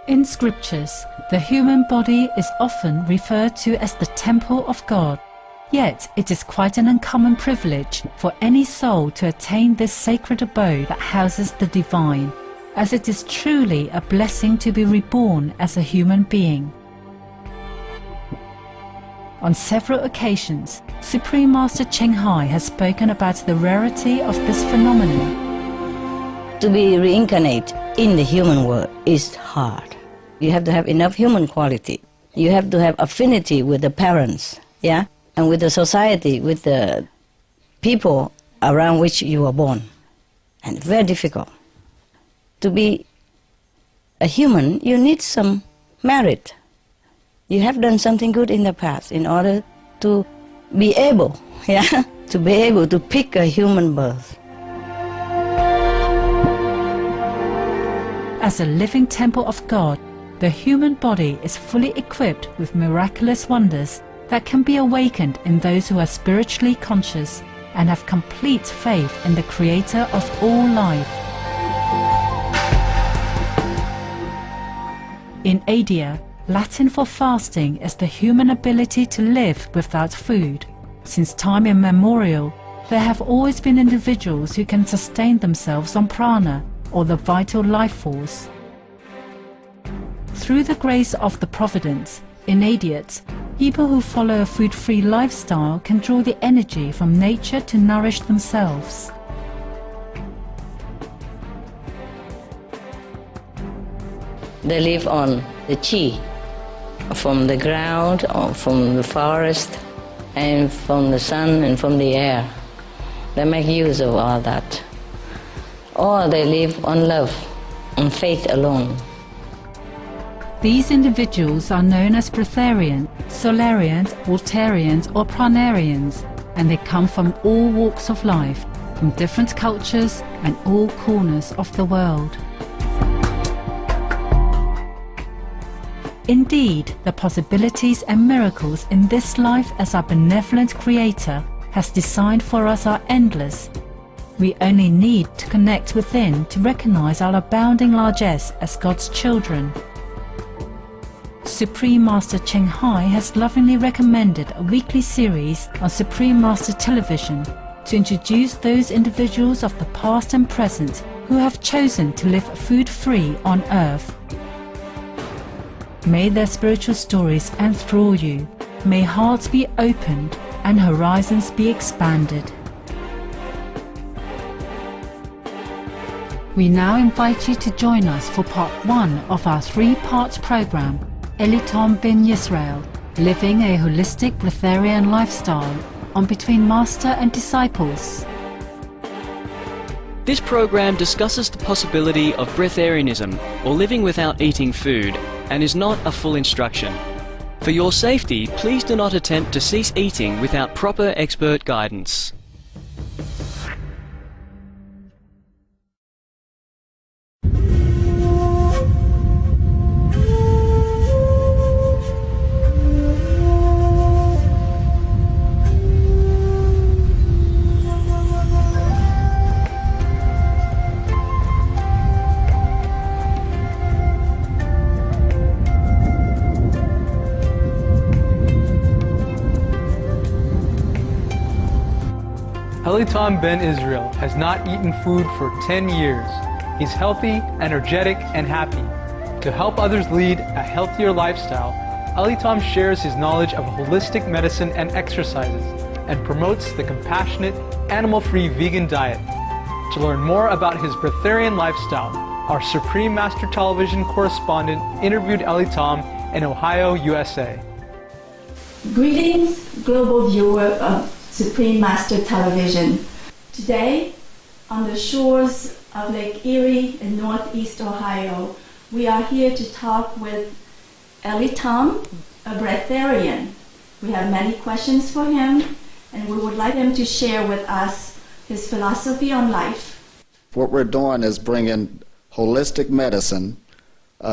In scriptures, the human body is often referred to as the temple of God. Yet it is quite an uncommon privilege for any soul to attain this sacred abode that houses the divine, as it is truly a blessing to be reborn as a human being. On several occasions, Supreme Master Cheng Hai has spoken about the rarity of this phenomenon. To be reincarnate in the human world is hard. You have to have enough human quality. You have to have affinity with the parents, yeah, and with the society, with the people around which you were born. And very difficult. To be a human, you need some merit. You have done something good in the past in order to be able, yeah, to be able to pick a human birth. As a living temple of God, the human body is fully equipped with miraculous wonders that can be awakened in those who are spiritually conscious and have complete faith in the Creator of all life. In India, Latin for fasting is the human ability to live without food. Since time immemorial, there have always been individuals who can sustain themselves on prana, or the vital life force. Through the grace of the Providence, in idiots, people who follow a food-free lifestyle can draw the energy from nature to nourish themselves. They live on the chi, from the ground, or from the forest, and from the sun and from the air. They make use of all that. Or they live on love, on faith alone. These individuals are known as Breatharians, Solarians, Waterians or Pranarians, and they come from all walks of life, from different cultures and all corners of the world. Indeed, the possibilities and miracles in this life as our benevolent Creator has designed for us are endless. We only need to connect within to recognize our abounding largesse as God's children. Supreme Master Cheng Hai has lovingly recommended a weekly series on Supreme Master Television to introduce those individuals of the past and present who have chosen to live food-free on earth. May their spiritual stories enthrall you. May hearts be opened and horizons be expanded. We now invite you to join us for part 1 of our 3-part program, Elitom bin Yisrael, Living a Holistic Breatharian Lifestyle, on Between Master and Disciples. This program discusses the possibility of breatharianism, or living without eating food, and is not a full instruction. For your safety, please do not attempt to cease eating without proper expert guidance. Elitom Ben Israel has not eaten food for 10 years. He's healthy, energetic, and happy. To help others lead a healthier lifestyle, Elitom shares his knowledge of holistic medicine and exercises, and promotes the compassionate, animal-free vegan diet. To learn more about his breatharian lifestyle, our Supreme Master Television correspondent interviewed Elitom in Ohio, USA. Greetings, global viewer of Supreme Master Television. Today, on the shores of Lake Erie in Northeast Ohio, we are here to talk with Elitom, a breatharian. We have many questions for him, and we would like him to share with us his philosophy on life. What we're doing is bringing holistic medicine,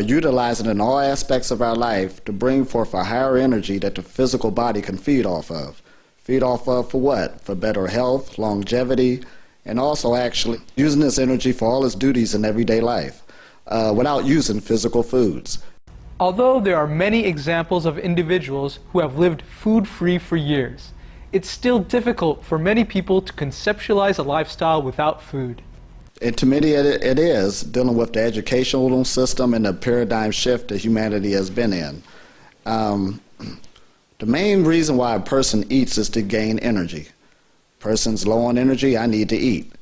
utilizing it in all aspects of our life to bring forth a higher energy that the physical body can feed off of. Feed off of for what? For better health, longevity, and also actually using this energy for all its duties in everyday life. without using physical foods. Although there are many examples of individuals who have lived food-free for years, it's still difficult for many people to conceptualize a lifestyle without food. And to many it is, dealing with the educational system and the paradigm shift that humanity has been in. The main reason why a person eats is to gain energy. Person's low on energy, I need to eat.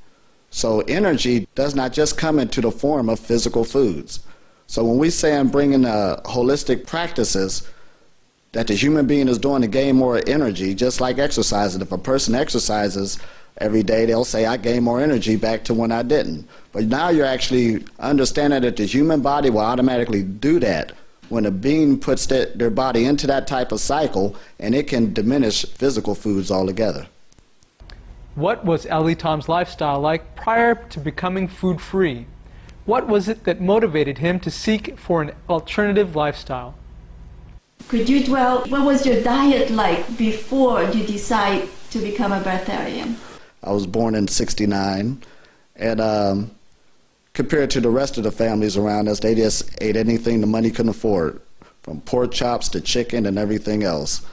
So energy does not just come into the form of physical foods. So when we say I'm bringing holistic practices that the human being is doing to gain more energy, just like exercising. If a person exercises every day, they'll say, I gain more energy back to when I didn't. But now you're actually understanding that the human body will automatically do that when a being puts their body into that type of cycle, and it can diminish physical foods altogether. What was Ellie Tom's lifestyle like prior to becoming food-free? What was it that motivated him to seek for an alternative lifestyle? Could you dwell, what was your diet like before you decide to become a breatharian? I was born in '69, and compared to the rest of the families around us, they just ate anything the money couldn't afford, from pork chops to chicken and everything else.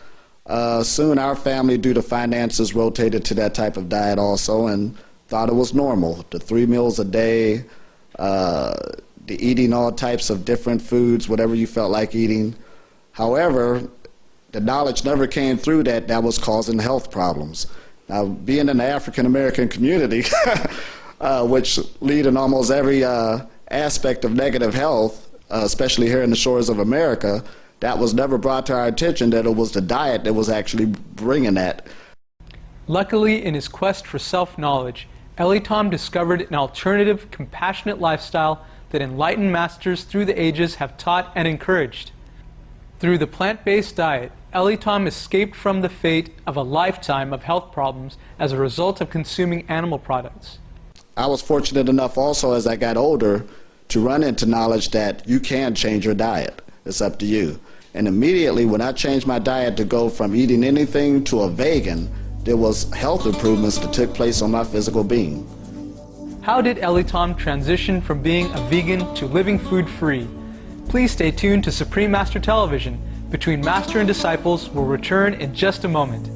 Soon our family, due to finances, rotated to that type of diet also and thought it was normal. The 3 meals a day, the eating all types of different foods, whatever you felt like eating. However, the knowledge never came through that that was causing health problems. Now, being in the African American community, which lead in almost every aspect of negative health, especially here in the shores of America, that was never brought to our attention that it was the diet that was actually bringing that. Luckily, in his quest for self-knowledge, Ellie Tom discovered an alternative, compassionate lifestyle that enlightened masters through the ages have taught and encouraged. Through the plant-based diet, Ellie Tom escaped from the fate of a lifetime of health problems as a result of consuming animal products. I was fortunate enough also as I got older to run into knowledge that you can change your diet. It's up to you. And immediately when I changed my diet to go from eating anything to a vegan, there was health improvements that took place on my physical being. How did Ellie Tom transition from being a vegan to living food-free? Please stay tuned to Supreme Master Television. Between Master and Disciples will return in just a moment.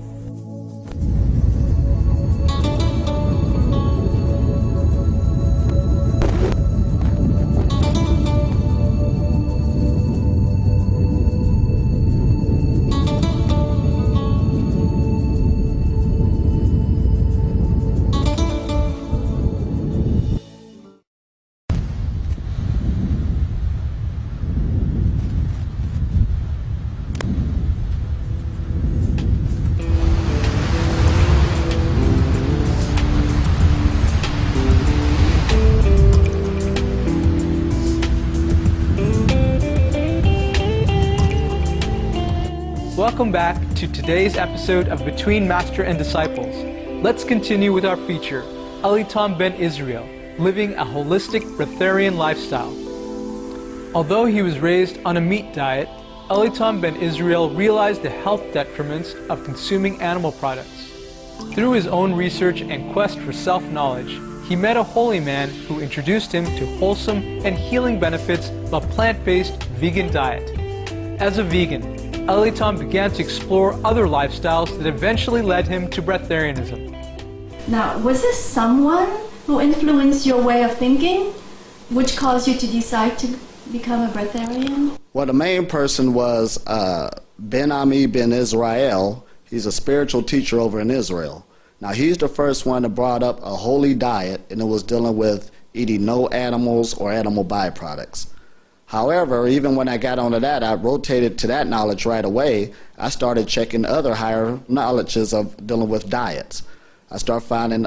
Welcome back to today's episode of Between Master and Disciples. Let's continue with our feature, Ellie Tom Ben Israel, living a holistic breatharian lifestyle. Although he was raised on a meat diet, Ellie Tom Ben Israel realized the health detriments of consuming animal products. Through his own research and quest for self-knowledge, he met a holy man who introduced him to wholesome and healing benefits of a plant-based vegan diet. As a vegan, Ellie Tom began to explore other lifestyles that eventually led him to breatharianism. Now, was this someone who influenced your way of thinking, which caused you to decide to become a breatharian? Well, the main person was Ben Ami Ben Israel. He's a spiritual teacher over in Israel. Now, he's the first one that brought up a holy diet, and it was dealing with eating no animals or animal byproducts. However, even when I got onto that, I rotated to that knowledge right away. I started checking other higher knowledges of dealing with diets. I started finding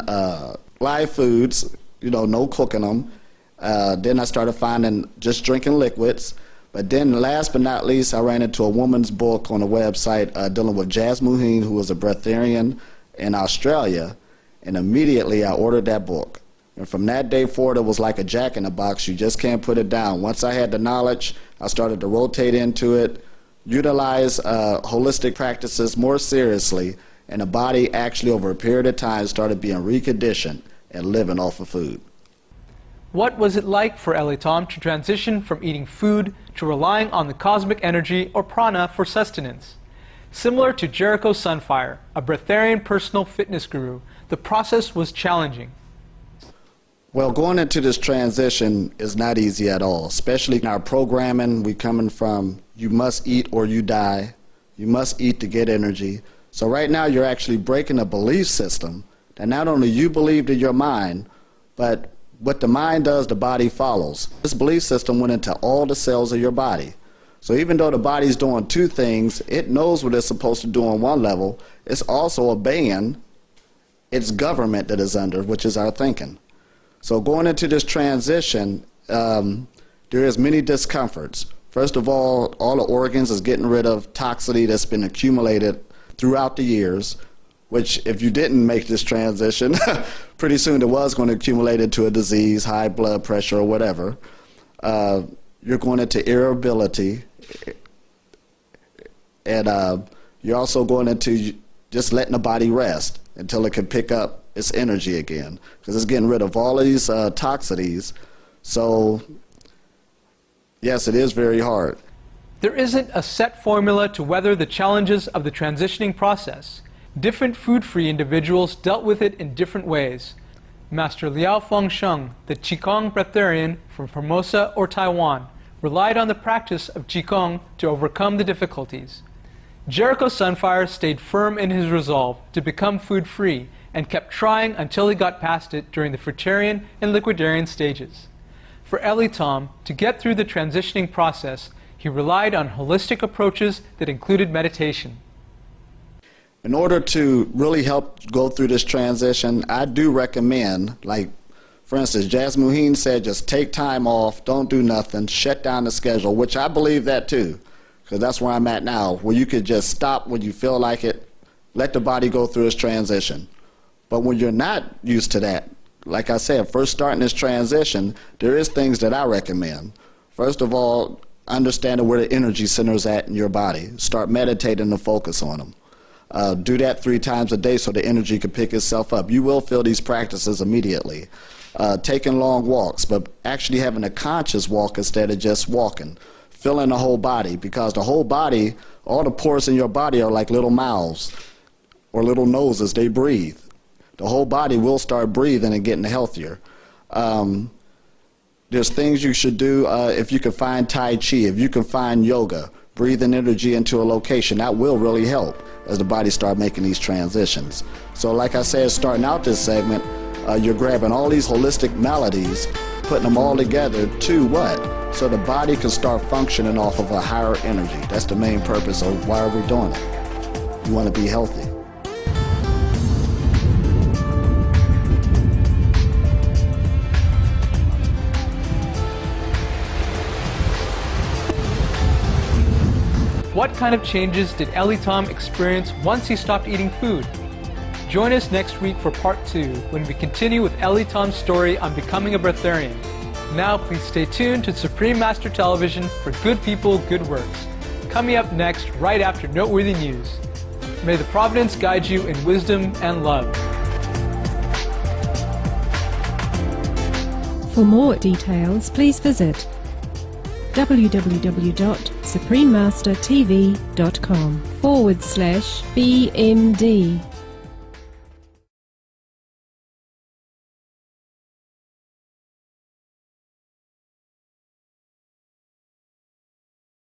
live foods, no cooking them. Then I started finding just drinking liquids. But then last but not least, I ran into a woman's book on a website dealing with Jazz Muheen, who was a breatharian in Australia. And immediately I ordered that book. And from that day forward, it was like a jack in the box. You just can't put it down. Once I had the knowledge, I started to rotate into it, utilize holistic practices more seriously, and the body actually over a period of time started being reconditioned and living off of food. What was it like for Eli Tom to transition from eating food to relying on the cosmic energy or prana for sustenance? Similar to Jericho Sunfire, a breatharian personal fitness guru, the process was challenging. Well, going into this transition is not easy at all, especially in our programming. We coming from you must eat or you die. You must eat to get energy. So right now you're actually breaking a belief system that not only you believed in your mind, but what the mind does, the body follows. This belief system went into all the cells of your body. So even though the body's doing two things, it knows what it's supposed to do on one level. It's also obeying its government that is under, which is our thinking. So going into this transition, there is many discomforts. First of all the organs is getting rid of toxicity that's been accumulated throughout the years, which if you didn't make this transition, pretty soon it was going to accumulate into a disease, high blood pressure or whatever. You're going into irritability, and you're also going into just letting the body rest until it can pick up its energy again, because it's getting rid of all of these toxicities. So yes, it is very hard. There isn't a set formula to weather the challenges of the transitioning process. Different food-free individuals dealt with it in different ways. Master Liao Fengsheng, the Qigong breatharian from Formosa or Taiwan, relied on the practice of Qigong to overcome the difficulties. Jericho Sunfire stayed firm in his resolve to become food-free and kept trying until he got past it during the fruitarian and liquidarian stages. For Eli Tom, to get through the transitioning process, he relied on holistic approaches that included meditation. In order to really help go through this transition, I do recommend, like, for instance, Jasmuheen said, just take time off, don't do nothing, shut down the schedule, which I believe that too, because that's where I'm at now, where you could just stop when you feel like it, let the body go through its transition. But when you're not used to that, like I said, first starting this transition, there is things that I recommend. First of all, understanding where the energy centers at in your body. Start meditating to focus on them. Do that 3 times a day so the energy can pick itself up. You will feel these practices immediately. Taking long walks, but actually having a conscious walk instead of just walking. Filling the whole body, because the whole body, all the pores in your body are like little mouths or little noses. They breathe. The whole body will start breathing and getting healthier. There's things you should do if you can find Tai Chi, if you can find yoga, breathing energy into a location. That will really help as the body start making these transitions. So like I said, starting out this segment, you're grabbing all these holistic melodies, putting them all together to what? So the body can start functioning off of a higher energy. That's the main purpose of why are we doing it. You want to be healthy. What kind of changes did Eli Tom experience once he stopped eating food? Join us next week for part 2 when we continue with Eli Tom's story on becoming a breatharian. Now please stay tuned to Supreme Master Television for Good People, Good Works. Coming up next right after Noteworthy News. May the Providence guide you in wisdom and love. For more details, please visit www.suprememastertv.com/BMD.